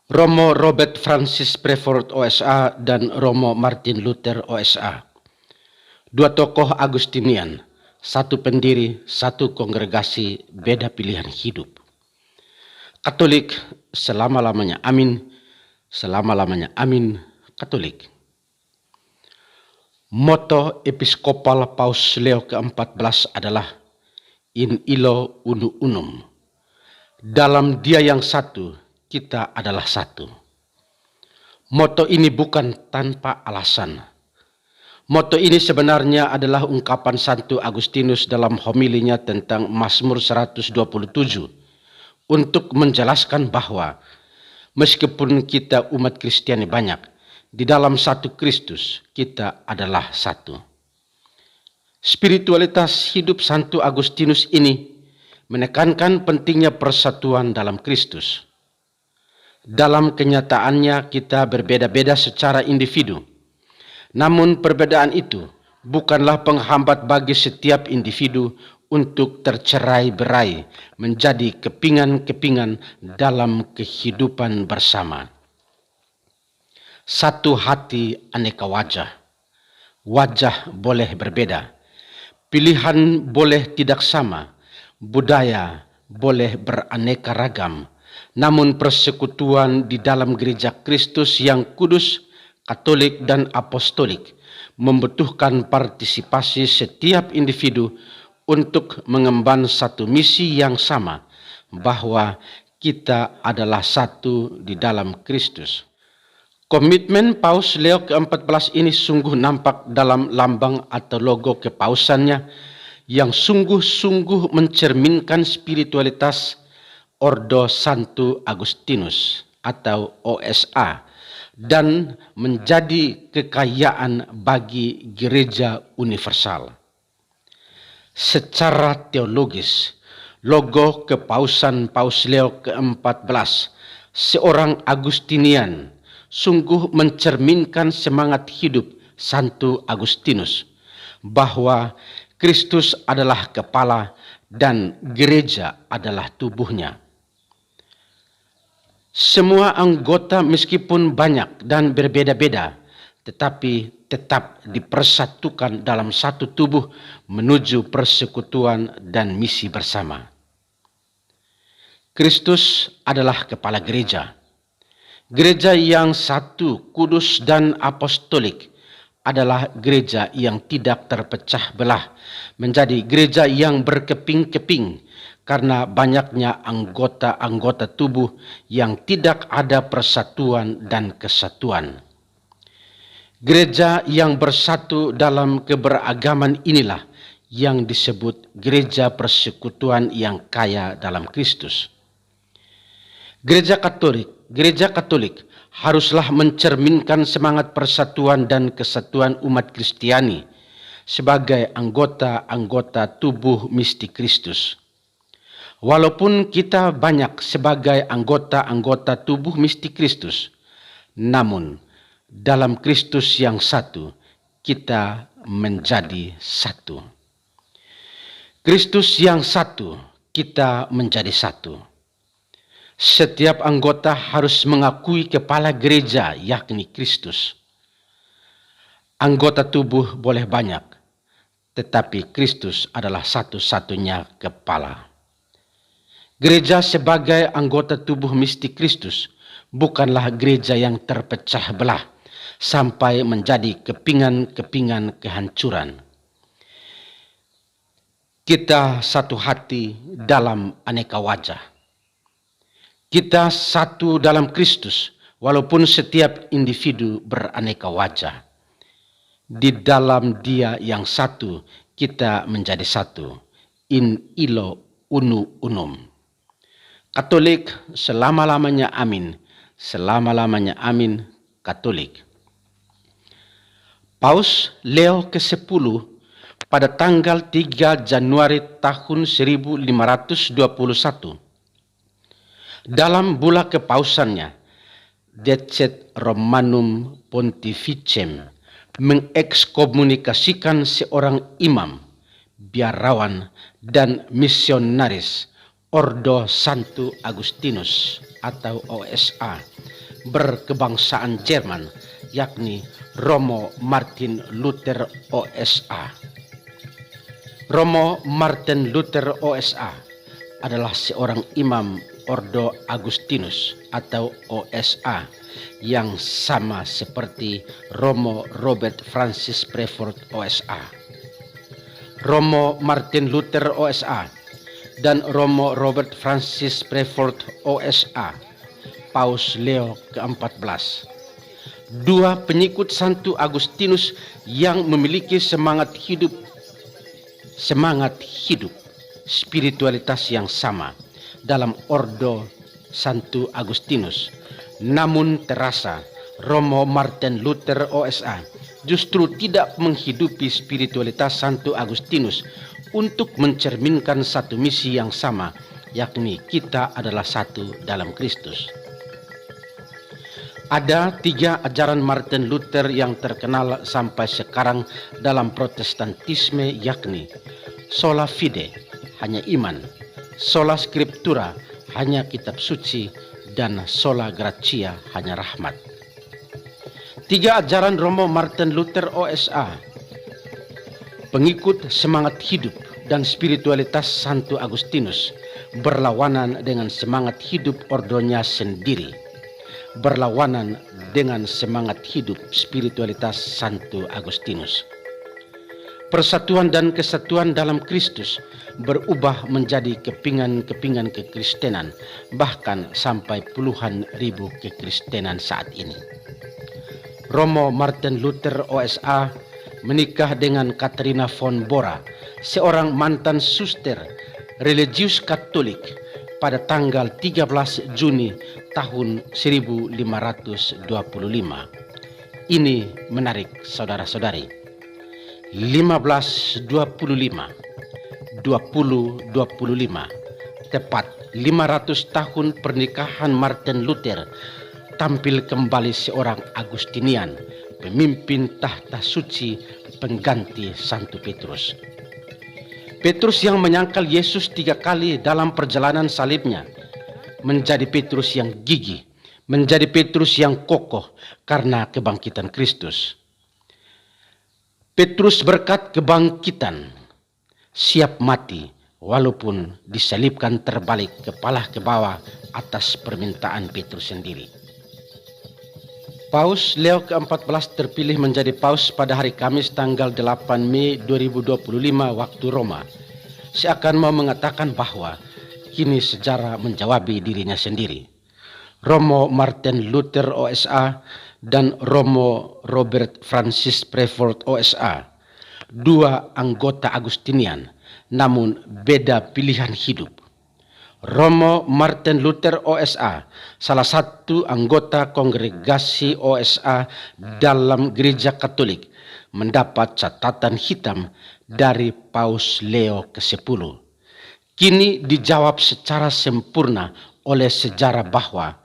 Romo Robert Francis Prevost OSA dan Romo Martin Luther OSA. Dua tokoh Agustinian, satu pendiri, satu kongregasi, beda pilihan hidup. Katolik selama-lamanya amin, selama-lamanya amin, Katolik. Moto Episkopal Paus Leo ke-14 adalah In illo unu unum. Dalam Dia yang satu, kita adalah satu. Moto ini bukan tanpa alasan. Moto ini sebenarnya adalah ungkapan Santo Agustinus dalam homilinya tentang Mazmur 127 untuk menjelaskan bahwa meskipun kita umat Kristiani banyak, di dalam satu Kristus kita adalah satu. Spiritualitas hidup Santo Agustinus ini menekankan pentingnya persatuan dalam Kristus. Dalam kenyataannya kita berbeda-beda secara individu. Namun perbedaan itu bukanlah penghambat bagi setiap individu untuk tercerai-berai menjadi kepingan-kepingan dalam kehidupan bersama. Satu hati aneka wajah. Wajah boleh berbeda. Pilihan boleh tidak sama. Budaya boleh beraneka ragam. Namun persekutuan di dalam gereja Kristus yang kudus, Katolik dan Apostolik membutuhkan partisipasi setiap individu untuk mengemban satu misi yang sama, bahwa kita adalah satu di dalam Kristus. Komitmen Paus Leo ke-14 ini sungguh nampak dalam lambang atau logo kepausannya yang sungguh-sungguh mencerminkan spiritualitas Ordo Santo Agustinus atau OSA dan menjadi kekayaan bagi gereja universal. Secara teologis, logo kepausan Paus Leo ke-14, seorang Agustinian, sungguh mencerminkan semangat hidup Santo Agustinus bahwa Kristus adalah kepala dan gereja adalah tubuhnya. Semua anggota meskipun banyak dan berbeda-beda, tetapi tetap dipersatukan dalam satu tubuh menuju persekutuan dan misi bersama. Kristus adalah kepala gereja. Gereja yang satu, kudus dan apostolik adalah gereja yang tidak terpecah belah menjadi gereja yang berkeping-keping karena banyaknya anggota-anggota tubuh yang tidak ada persatuan dan kesatuan. Gereja yang bersatu dalam keberagaman inilah yang disebut gereja persekutuan yang kaya dalam Kristus. Gereja Katolik haruslah mencerminkan semangat persatuan dan kesatuan umat Kristiani sebagai anggota-anggota tubuh mistik Kristus. Walaupun kita banyak sebagai anggota-anggota tubuh mistik Kristus, namun dalam Kristus yang satu kita menjadi satu. Kristus yang satu, kita menjadi satu. Setiap anggota harus mengakui kepala gereja, yakni Kristus. Anggota tubuh boleh banyak, tetapi Kristus adalah satu-satunya kepala. Gereja sebagai anggota tubuh mistik Kristus bukanlah gereja yang terpecah belah sampai menjadi kepingan-kepingan kehancuran. Kita satu hati dalam aneka wajah. Kita satu dalam Kristus, walaupun setiap individu beraneka wajah. Di dalam Dia yang satu, kita menjadi satu. In illo unu unum. Katolik selama-lamanya amin, selama-lamanya amin, Katolik. Paus Leo ke-10 pada tanggal 3 Januari tahun 1521 dalam bula kepausannya Decet Romanum Pontificem mengekskomunikasikan seorang imam, biarawan, dan misionaris Ordo Santo Agustinus atau OSA berkebangsaan Jerman, yakni Romo Martin Luther OSA. Romo Martin Luther OSA adalah seorang imam Ordo Agustinus atau OSA yang sama seperti Romo Robert Francis Prevost OSA. Romo Martin Luther OSA dan Romo Robert Francis Prevost OSA, Paus Leo ke-14. Dua pengikut Santo Agustinus yang memiliki semangat hidup spiritualitas yang sama dalam Ordo Santo Agustinus. Namun terasa Romo Martin Luther OSA justru tidak menghidupi spiritualitas Santo Agustinus untuk mencerminkan satu misi yang sama, yakni kita adalah satu dalam Kristus. Ada 3 ajaran Martin Luther yang terkenal sampai sekarang dalam Protestantisme, yakni sola fide, hanya iman, sola scriptura, hanya kitab suci, dan sola gratia, hanya rahmat. 3 ajaran Romo Martin Luther OSA, pengikut semangat hidup dan spiritualitas Santo Agustinus, berlawanan dengan semangat hidup ordonya sendiri, berlawanan dengan semangat hidup spiritualitas Santo Agustinus. Persatuan dan kesatuan dalam Kristus berubah menjadi kepingan-kepingan kekristenan, bahkan sampai puluhan ribu kekristenan saat ini. Romo Martin Luther OSA menikah dengan Katharina von Bora, seorang mantan suster religius Katolik, pada tanggal 13 Juni tahun 1525. Ini menarik, saudara-saudari. 1525, 2025, tepat 500 tahun pernikahan Martin Luther, tampil kembali seorang Agustinian, pemimpin tahta suci, pengganti Santo Petrus. Petrus yang menyangkal Yesus 3 kali dalam perjalanan salibnya menjadi Petrus yang gigih, menjadi Petrus yang kokoh karena kebangkitan Kristus. Petrus berkat kebangkitan siap mati walaupun disalibkan terbalik kepala ke bawah atas permintaan Petrus sendiri. Paus Leo ke-14 terpilih menjadi paus pada hari Kamis tanggal 8 Mei 2025 waktu Roma. Seakan mau mengatakan bahwa kini sejarah menjawabi dirinya sendiri. Romo Martin Luther OSA dan Romo Robert Francis Prevost OSA, 2 anggota Agustinian, namun beda pilihan hidup. Romo Martin Luther OSA, salah satu anggota kongregasi OSA dalam Gereja Katolik, mendapat catatan hitam dari Paus Leo ke-10. Kini dijawab secara sempurna oleh sejarah bahwa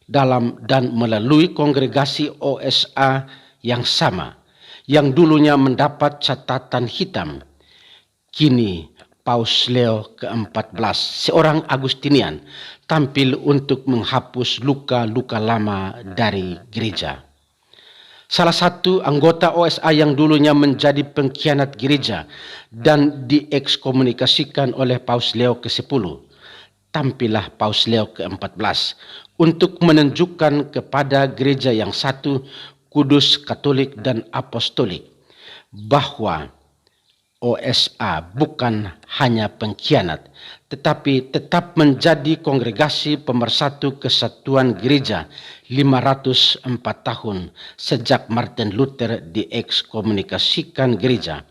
dalam dan melalui kongregasi OSA yang sama, yang dulunya mendapat catatan hitam, kini Paus Leo ke-14, seorang Agustinian, tampil untuk menghapus luka-luka lama dari gereja. Salah satu anggota OSA yang dulunya menjadi pengkhianat gereja dan diekskomunikasikan oleh Paus Leo ke-10, tampillah Paus Leo ke-14 untuk menunjukkan kepada gereja yang satu, kudus, katolik, dan apostolik, bahwa OSA bukan hanya pengkhianat, tetapi tetap menjadi kongregasi pemersatu kesatuan gereja 504 tahun sejak Martin Luther diekskomunikasikan gereja,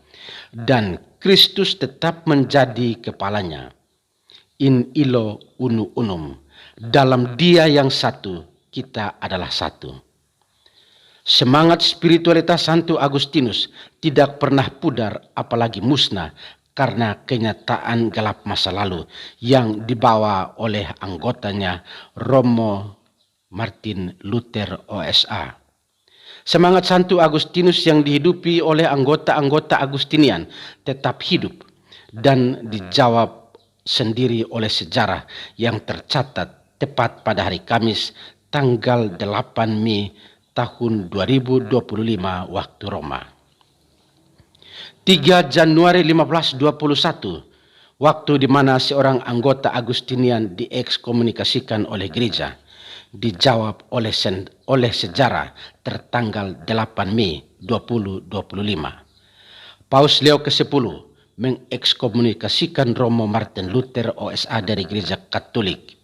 dan Kristus tetap menjadi kepalanya. In illo unu unum, dalam Dia yang satu, kita adalah satu. Semangat spiritualitas Santo Agustinus tidak pernah pudar apalagi musnah karena kenyataan gelap masa lalu yang dibawa oleh anggotanya Romo Martin Luther OSA. Semangat Santo Agustinus yang dihidupi oleh anggota-anggota Agustinian tetap hidup dan dijawab sendiri oleh sejarah yang tercatat tepat pada hari Kamis tanggal 8 Mei tahun 2025 waktu Roma. 3 Januari 1521, waktu di mana seorang anggota Agustinian diekskomunikasikan oleh gereja, dijawab oleh sejarah tertanggal 8 Mei 2025. Paus Leo ke-10 mengekskomunikasikan Romo Martin Luther OSA dari Gereja Katolik.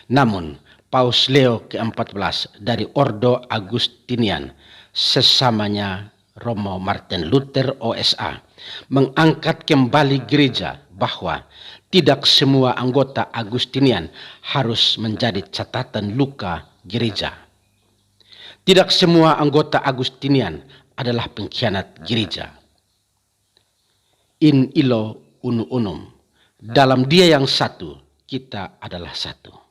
Namun, Paus Leo ke-14 dari Ordo Agustinian, sesamanya Romo Martin Luther OSA, mengangkat kembali gereja bahwa tidak semua anggota Agustinian harus menjadi catatan luka gereja. Tidak semua anggota Agustinian adalah pengkhianat gereja. In illo unu unum, dalam Dia yang satu, kita adalah satu.